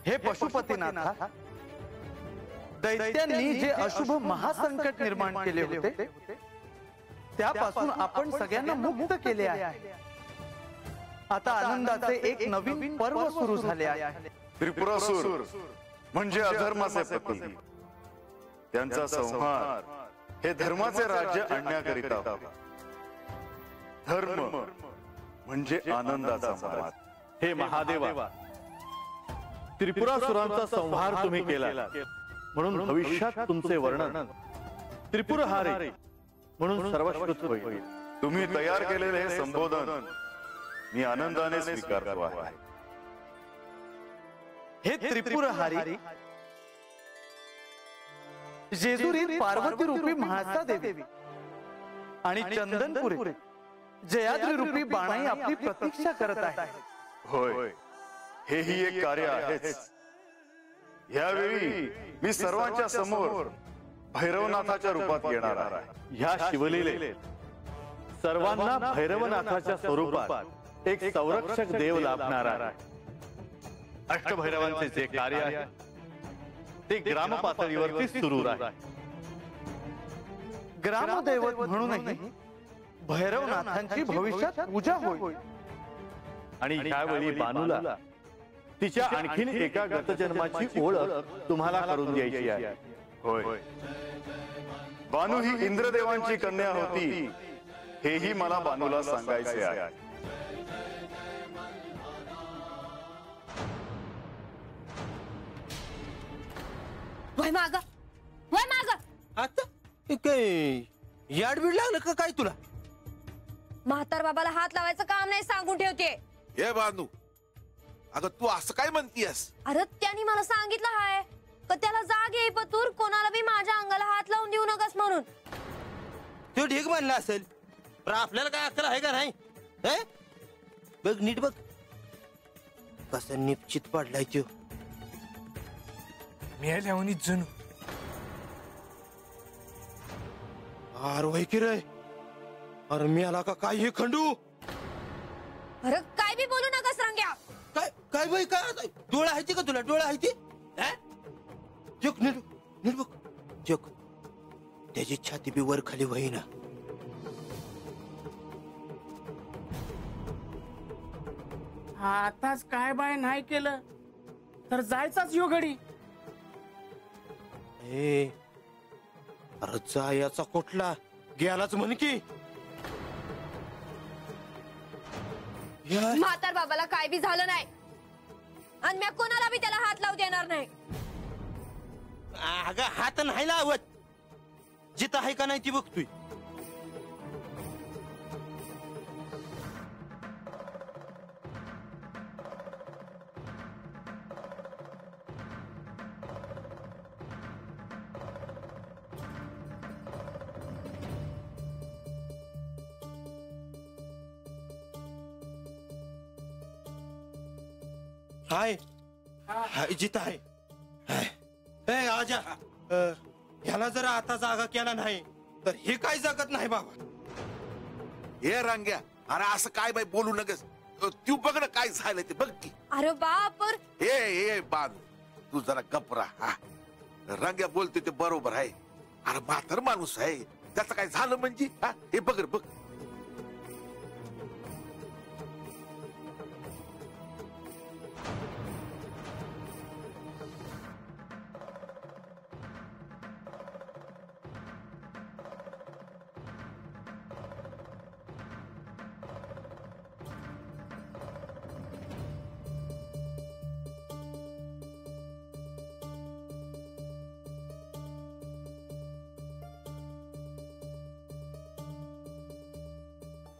हे पशुपतीनाथा, दैत्यांनी जे अशुभ महासंकट निर्माण केले होते त्यापासून आपण सगळ्यांना मुक्त केले आहे। आता आनंदाचे एक नवीन पर्व सुरू झाले आहे। त्रिपुरासुर म्हणजे अधर्माचे पती, त्यांचा संहार हे धर्माचे राज्य आणण्याकरिता होता। धर्म म्हणजे आनंदाचा मार्ग। हे महादेवा, त्रिपुरासुरांचा संहार तुम्ही केला म्हणून भविष्यात तुमचे वर्णन त्रिपुरहारी म्हणून सर्वश्रुत होईल। तुम्ही तयार केलेले हे संबोधन मी आनंदाने स्वीकारतो आहे। हे त्रिपुरहारी, जेजुरीत पार्वती रूपी म्हाळसा देवी आणि चंदनपुरी जयाद्री रूपी बाणाई आपली प्रतीक्षा करत आहे। होय, हेही एक कार्य आहेच। यावेळी मी सर्वांच्या समोर भैरवनाथाच्या रूपात येणार आहे। ह्या शिवलीलेत सर्वांना भैरवनाथाच्या स्वरूपात एक संरक्षक देव लाभणार आहे। अष्टभैरवांचे जे कार्य आहे ते ग्राम पातळीवरती सुरू आहे। ग्रामदैवत म्हणूनही भैरवनाथांची भविष्यात पूजा होईल। आणि ह्यावेळी बानूला तिच्या आणखीन एका गतजन्माची ओळख तुम्हाला करून द्यायची आहे। होय, बानू ही इंद्रदेवांची कन्या होती, हेही मला बानूला सांगायचे आहे। वय माग, वय माग। आता काय याडबीड लागलं का काय तुला? म्हातार बाबाला हात लावायचं काम नाही सांगून ठेवते। हे बानू, अगं तू असं काय म्हणतीयस? अरे त्यांनी मला सांगितलं हाय का त्याला जाग येई पतूर कोणाला बी माझ्या अंगाला हात लावून देऊ नकस म्हणून। तो ढीग मानला असेल, पण आपल्याला काय अक्कल आहे का नाही? बघ नीट बघ कसं निश्चित पडलाय तो। मेल्यावनी जणू आर वय की रे, अरे मी आला का काय हे खंडू? अरे काय बी बोलू नकस रंग्या। काय काय बाई काय डोळा आहे का तुला? डोळा आहे ते? जग नीट नीट बघ, जग त्याची छाती बी वर खाली होईना। आताच काय बाय नाही केलं तर जायचाच यो घडी। अरे जायाचा कुठला गेलाच म्हण की। म्हातार बाबाला काय बी झालं नाही आणि मी कोणाला बी त्याला हात लावू देणार नाही। अगं हात नाही लावत, जिथं आहे का नाही ती बघतोय। हाय हाय जिथं आहे। आजा, ह्याला जर आता जागा केला नाही तर हे काय जगत नाही बाबा। हे रांग्या, अरे असं काय बाई बोलू नकस। तू बघ ना काय झालं ते, बघ की। अरे बापर, हे बानू तू जरा गप राहा। रांग्या बोलते ते बरोबर आहे। अरे म्हातार माणूस आहे, त्याचं काय झालं म्हणजे? हे बघ रे बघ।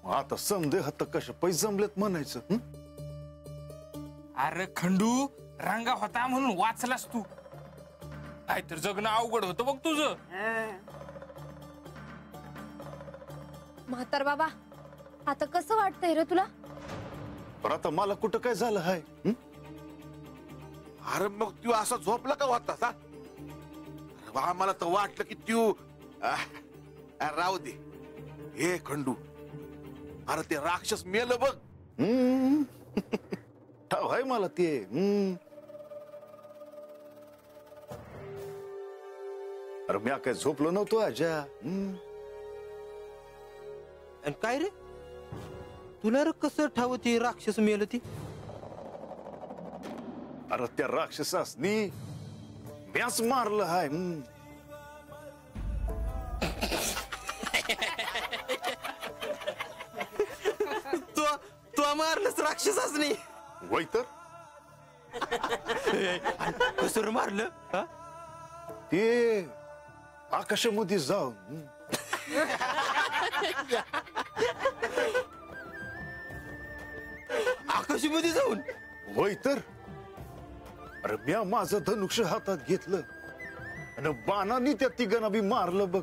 आता समजे हात कशा पैसे जमलेत म्हणायचं। अरे खंडू, रंगा होता म्हणून वाचलास तू, नाहीतर जगणं अवघड होतं बघ तुझं। म्हातार बाबा आता कसं वाटतंय रे तुला? पण आता मला कुठं काय झालं आहे? अरे मग तू असा झोपला का होता? मला तर वाटलं की तू राहू दे। हे खंडू, अरे ते राक्षस मेलं बघ। ठाव आहे मला ते। अरे मी काय झोपलो नव्हतो आजा. आणि काय रे तुला रे कसं ठाव ती राक्षस मिळालं ती? अरे त्या राक्षसासनी म्याच मारलं हाय. तू मारलंस राक्षसाच नाही? वय तर कसं रे मारलं? हा? ते आकाशामध्ये जाऊन आकाशामध्ये जाऊन? वय तर. अरे म्या माझं धनुष्य हातात घेतलं आणि बाणाने त्या तिघांना बी मारलं बघ.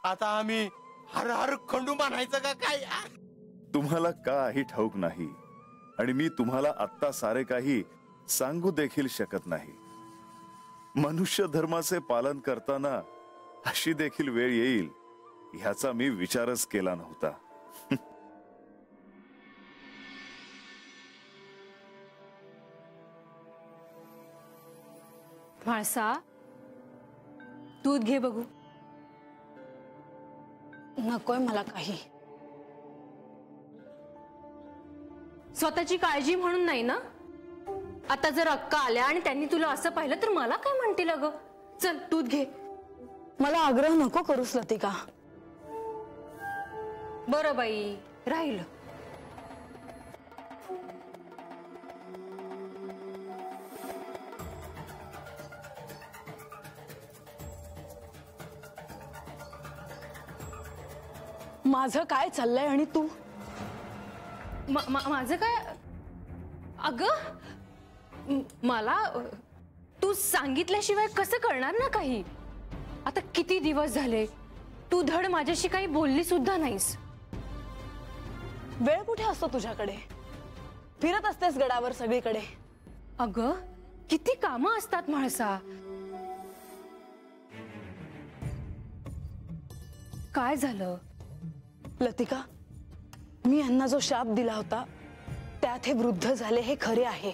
आता आम्ही हर हर खंडू मानायचं का काय? तुम्हाला काही ठाऊक नाही आणि मी तुम्हाला आत्ता सारे काही सांगू देखील शकत नाही. मनुष्य धर्माचे पालन करताना अशी देखील वेळ येईल ह्याचा मी विचारच केला नव्हता. म्हाळसा, दूध घे बघू. नकोय मला काही. स्वतःची काळजी म्हणून नाही ना? आता जर अक्का आल्या आणि त्यांनी तुला असं पाहिलं तर मला काय म्हणतील? अगं चल दूध घे. मला आग्रह नको करूस लतिका. बरं बाई, राहिलं. माझं काय चाललंय आणि तू? माझं काय? अगं मला तू सांगितल्याशिवाय कसं कळणार ना काही? आता किती दिवस झाले तू धड माझ्याशी काही बोलली सुद्धा नाहीस. वेळ कुठे असतो तुझ्याकडे? फिरत असतेस गडावर सगळीकडे. अगं किती कामं असतात म्हाळसा. काय झालं? लतिका, मी यांना जो शाप दिला होता त्यात हे वृद्ध झाले हे खरे आहे.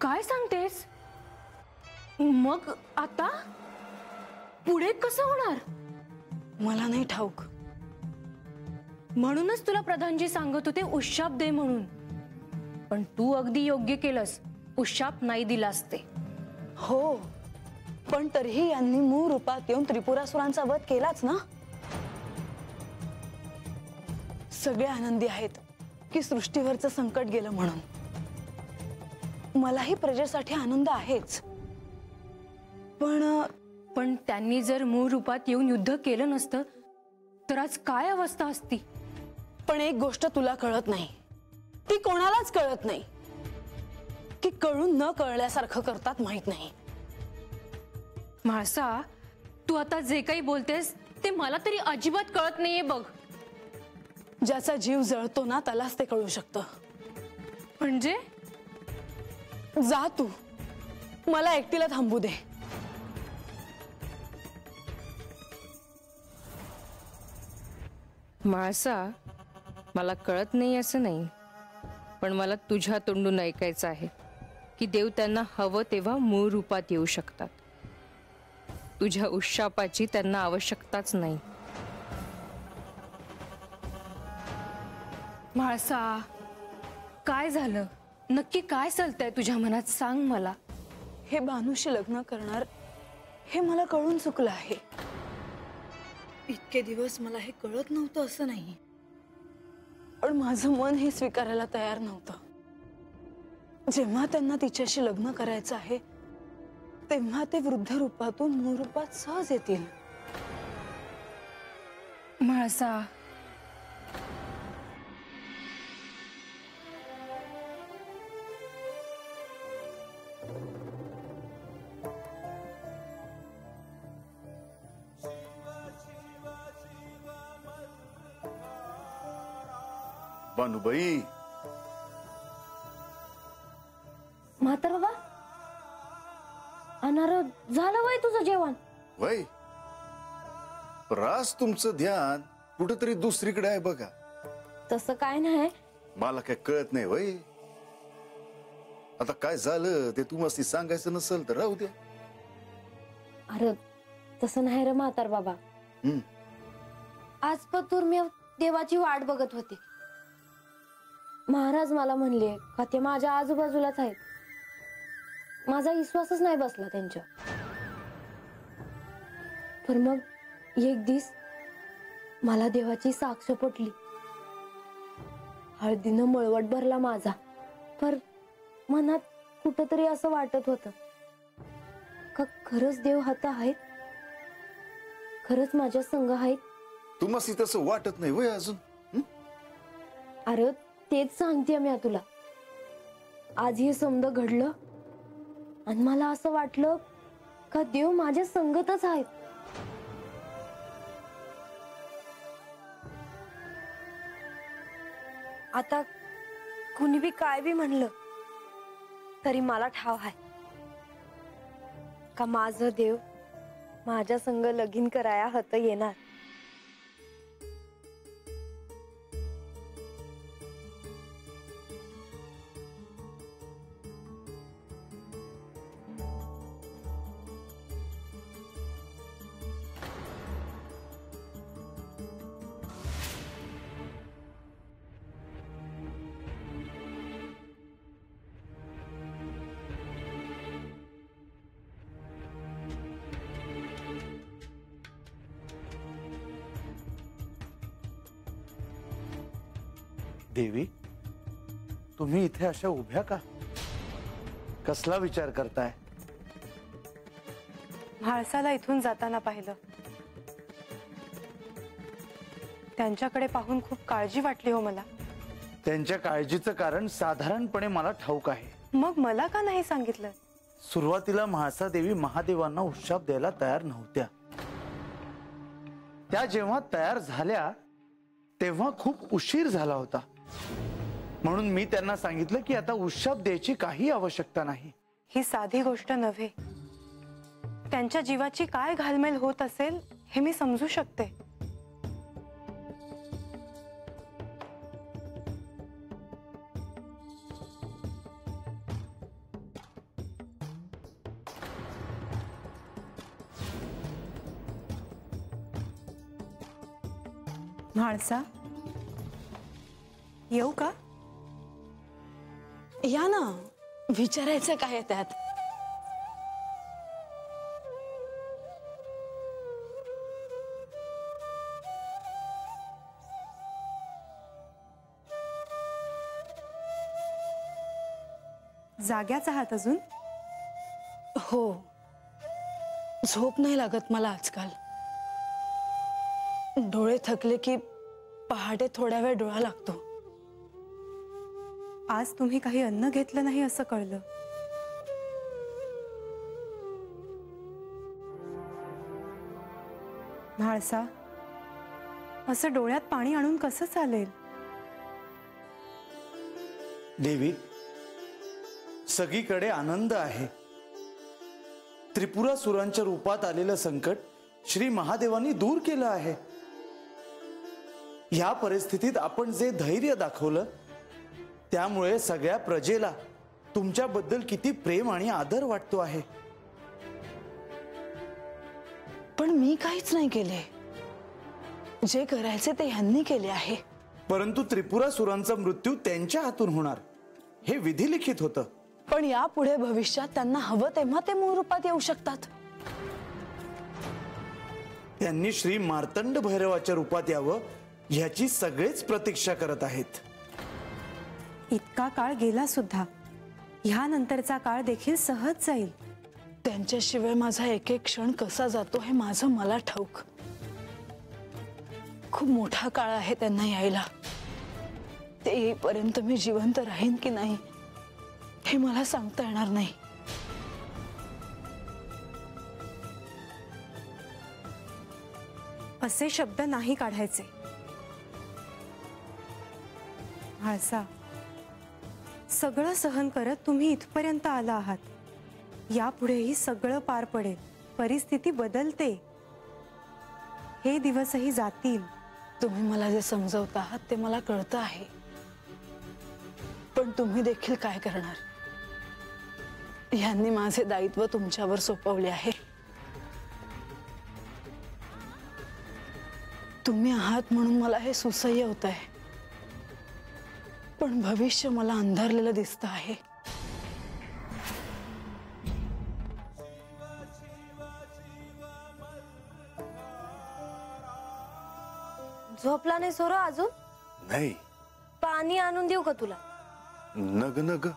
काय सांगतेस? मग आता पुढे कसं होणार? मला नाही ठाऊक. म्हणूनच तुला प्रधानजी सांगत होते उशाप दे म्हणून. पण तू अगदी योग्य केलंस, उशाप नाही दिलास ते. हो, पण तरीही यांनी मूळ रूपात येऊन त्रिपुरासुरांचा वध केलाच ना. सगळे आनंदी आहेत की सृष्टीवरचं संकट गेलं म्हणून. मलाही प्रजेसाठी आनंद आहेच. पण त्यांनी जर मूळ रूपात येऊन युद्ध केलं नसतं तर आज काय अवस्था असती? पण एक गोष्ट तुला कळत नाही, ती कोणालाच कळत नाही, की कळून न कळल्यासारखं करतात माहित नाही. म्हाळसा, तू आता जे काही बोलतेस ते मला तरी अजिबात कळत नाहीये बघ. ज्याचा जीव जळतो ना त्यालाच ते कळू शकतं. म्हणजे? जा तू, मला एकटीला थांबू दे. म्हाळसा, मला कळत नाही असं नाही, पण मला तुझ्या तोंडून ऐकायचं आहे की देव त्यांना हवं तेव्हा मूळ रूपात येऊ शकतात. तुझ्या उशापाची त्यांना आवश्यकताच नाही. म्हाळसा, काय झालं? नक्की काय चालतंय तुझ्या मनात? सांग मला. हे बानूशी लग्न करणार हे मला कळून चुकलं आहे. इतके दिवस मला हे कळत नव्हतं असं नाही, पण माझं मन हे स्वीकारायला तयार नव्हतं. जेव्हा त्यांना तिच्याशी लग्न करायचं आहे तेव्हा ते वृद्ध रूपातून मूळ रूपात सहज येतील. म्हाळसा, बानूबाई, म्हातार बाबा, अनार झालं वय तुझं जेवण? वय रास तुमचं ध्यान कुठेतरी दुसरीकडे आहे बघा. तसं काय नाही, मला काय कळत नाही वय. आता काय झालं ते तू मस्ती सांगायचं नसेल तर राहू द्या. अरे तसं नाही रे म्हातार बाबा. आज पतूर मी देवाची वाट बघत होते. महाराज मला म्हणले का ते माझ्या आजूबाजूलाच आहेत. माझा विश्वासच नाही बसला त्यांच्या. पण मग एक दिस मला देवाची साक्ष पटली. हळदीनं मळवट भरला माझा. पर मनात कुठंतरी असं वाटत होतं का खरंच देव हात आहेत, खरंच माझ्या संग आहेत. तुम्हाला तसं वाटत नाही वय अजून? अरे तेच सांगते मी तुला. आज हे समज घडलं आणि मला असं वाटलं का देव माझ्या संगतच आहेत. आता कुणी बी काय बी म्हणलं तरी मला ठाव आहे का माझं देव माझ्या संग लगीन कराया हत येणार. देवी, तुम्ही इथे अशा उभ्या का? कसला विचार करताय? म्हाळसाला इथून जाताना पाहिलं. त्यांच्याकडे पाहून खूप काळजी वाटली हो मला. त्यांच्या काळजीचं कारण साधारणपणे मला ठाऊक आहे. मग मला का नाही सांगितलं? सुरुवातीला म्हाळसा देवी महादेवांना उशाप द्यायला तयार नव्हत्या. त्या जेव्हा तयार झाल्या तेव्हा खूप उशीर झाला होता. म्हणून मी त्यांना सांगितलं की आता उशाप द्यायची काही आवश्यकता नाही. ही साधी गोष्ट नव्हे. त्यांच्या जीवाची काय घालमेल होत असेल हे मी समजू शकते. म्हाळसा, येऊ का? या ना, विचारायचं काय त्यात? जाग्याच आहात अजून? हो, झोप नाही लागत मला आजकाल. डोळे थकले की पहाटे थोड्या वेळ डोळा लागतो. आज तुम्ही काही अन्न घेतलं नाही असं कळलं. म्हाळसा, असं डोळ्यात पाणी आणून कसं चालेल? देवी, सगळीकडे आनंद आहे. त्रिपुरासुरांच्या रूपात आलेलं संकट श्री महादेवांनी दूर केलं आहे. या परिस्थितीत आपण जे धैर्य दाखवलं त्यामुळे सगळ्या प्रजेला तुमच्याबद्दल किती प्रेम आणि आदर वाटतो आहे. पण मी काहीच नाही केले. जे करायचे ते ह्यांनी केले आहे. परंतु त्रिपुरासुरांचा मृत्यू त्यांच्या हातून होणार हे विधिलिखित होतं. पण यापुढे भविष्यात त्यांना हवं तेव्हा ते मूळ रूपात येऊ शकतात. त्यांनी श्री मार्तंड भैरवाच्या रूपात यावं ह्याची सगळेच प्रतीक्षा करत आहेत. इतका काळ गेला सुद्धा. ह्यानंतरचा काळ देखील सहज जाईल. त्यांच्याशिवाय माझा एक एक क्षण कसा जातो हे माझं मला ठाऊक. खूप मोठा काळ आहे त्यांना यायला. ते येईपर्यंत मी जिवंत राहीन की नाही हे मला सांगता येणार नाही. असे शब्द नाही काढायचे. म्हाळसा, सगळं सहन करत तुम्ही इथपर्यंत आला आहात. यापुढेही सगळं पार पडेल. परिस्थिती बदलते. हे दिवसही जातील. तुम्ही मला जे समजवता आहात ते मला कळतं आहे. पण तुम्ही देखील काय करणार? यांनी माझे दायित्व तुमच्यावर सोपवले आहे. तुम्ही आहात म्हणून मला हे सुसह्य होत आहे, पण भविष्य मला अंधारलेलं दिसतं आहे. झोपला नाही सोरो अजून? नाही. पाणी आणून देऊ का तुला? नग नग.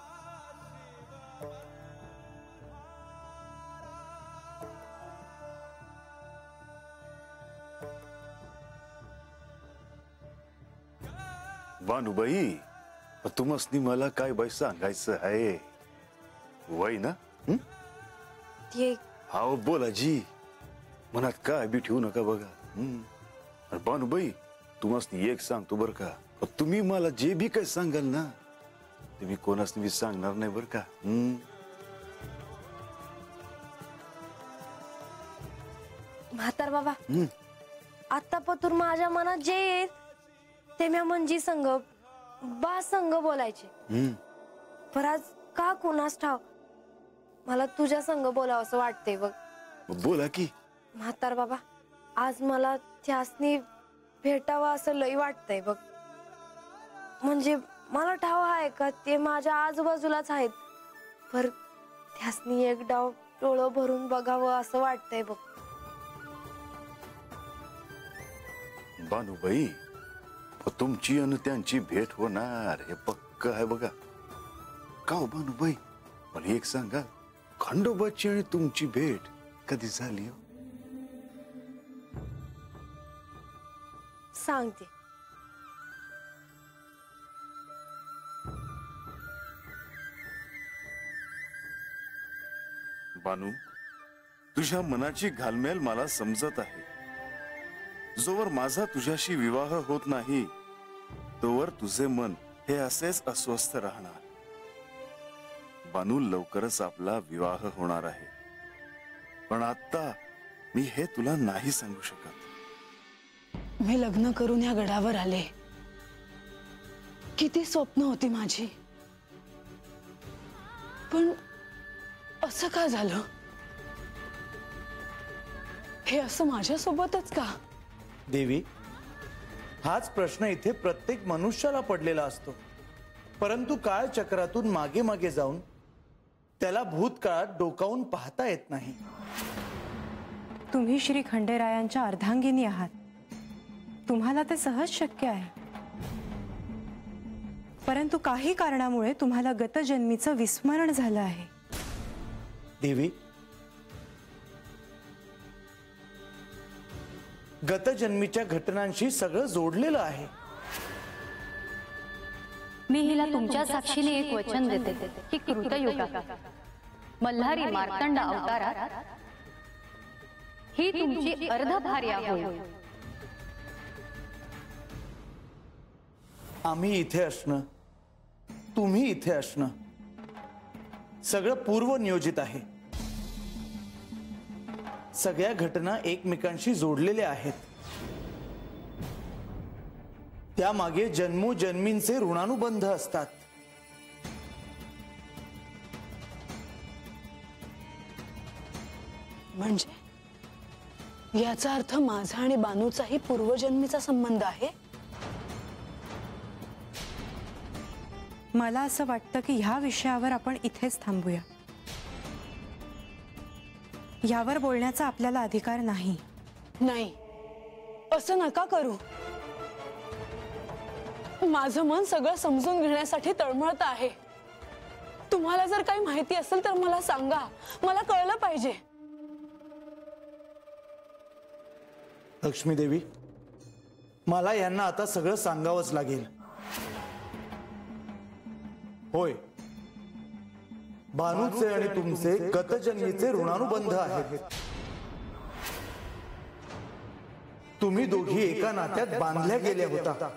भानुबाई, तुम्हाला मला काय बाई सांगायचं आहे वय ना? ते हाव बोला जी, मनात काय बी ठेवू नका बघा. भानुबाई, तुम्हाला एक सांगतो बर का, तुम्ही मला जे बी काय सांगाल ना ते मी कोणास बी सांगणार नाही बर का. म्हातार बाबा, आता पतूर माझ्या मनात जे येईल ते मी मंजी संग बा संग बोलायचे. पर आज का कुणास ठाव मला तुझ्या संग बोलावं असं वाटतंय बघ. बोला की. म्हातार बाबा, आज मला त्यासनी भेटावं असं लई वाटतंय बघ. म्हणजे मला ठाव आहे का ते माझ्या आजूबाजूलाच आहेत, पर त्यासनी एक डाव डोळं भरून बघावं असं वाटतंय बघ. भानुबाई, तुमची आणि त्यांची भेट होणार हे पक्क आहे बघा. का हो भानुबाई, मला एक सांगा, खंडोबाची आणि तुमची भेट कधी झाली? सांगते. बानू, तुझ्या मनाची घालमेल मला समजत आहे. जोवर माझा तुझ्याशी विवाह होत नाही तोवर तुझे मन हे असेच अस्वस्थ राहणार. बानू, लवकरच आपला विवाह होणार आहे, पण आता मी हे तुला नाही सांगू शकत. मी लग्न करून या गडावर आले. किती स्वप्न होती माझी, पण असं का झालं? हे असं माझ्यासोबतच का? देवी, हाच प्रश्न इथे प्रत्येक मनुष्याला पडलेला असतो, परंतु काळचक्रातून मागे मागे जाऊन त्याला भूतकाळात डोकावून पाहता येत नाही. तुम्ही श्री खंडेरायांच्या अर्धांगिनी आहात, तुम्हाला ते सहज शक्य आहे. परंतु काही कारणामुळे तुम्हाला गतजन्मीचं विस्मरण झालं आहे. देवी, गतजन्मीच्या घटनांशी सगळं जोडलेलं आहे. मी हिला तुमच्या साक्षीने एक वचन देते की कृतयुगात मल्हारी मार्तंड अवतारात ही तुमची अर्धभार्या होईल. आम्ही इथे असणं, तुम्ही इथे असणं सगळं पूर्व नियोजित आहे. सगळ्या घटना एकमेकांशी जोडलेल्या आहेत. त्यामागे जन्मोजन्मींचे ऋणानुबंध असतात. म्हणजे याचा अर्थ माझा आणि बानूचाही पूर्वजन्मीचा संबंध आहे. मला असं वाटतं की ह्या विषयावर आपण इथेच थांबूया. यावर बोलण्याचा आपल्याला अधिकार नाही. नाही, असं नका करू. माझं मन सगळं समजून घेण्यासाठी तळमळत आहे. तुम्हाला जर काही माहिती असेल तर मला सांगा, मला कळलं पाहिजे. लक्ष्मी देवी, मला यांना आता सगळं सांगावंच लागेल. होय, भानूचे आणि तुमचे गतजन्मीचे ऋणानुबंध आहेत. तुम्ही दोघी एका नात्यात बांधल्या गेल्या होता.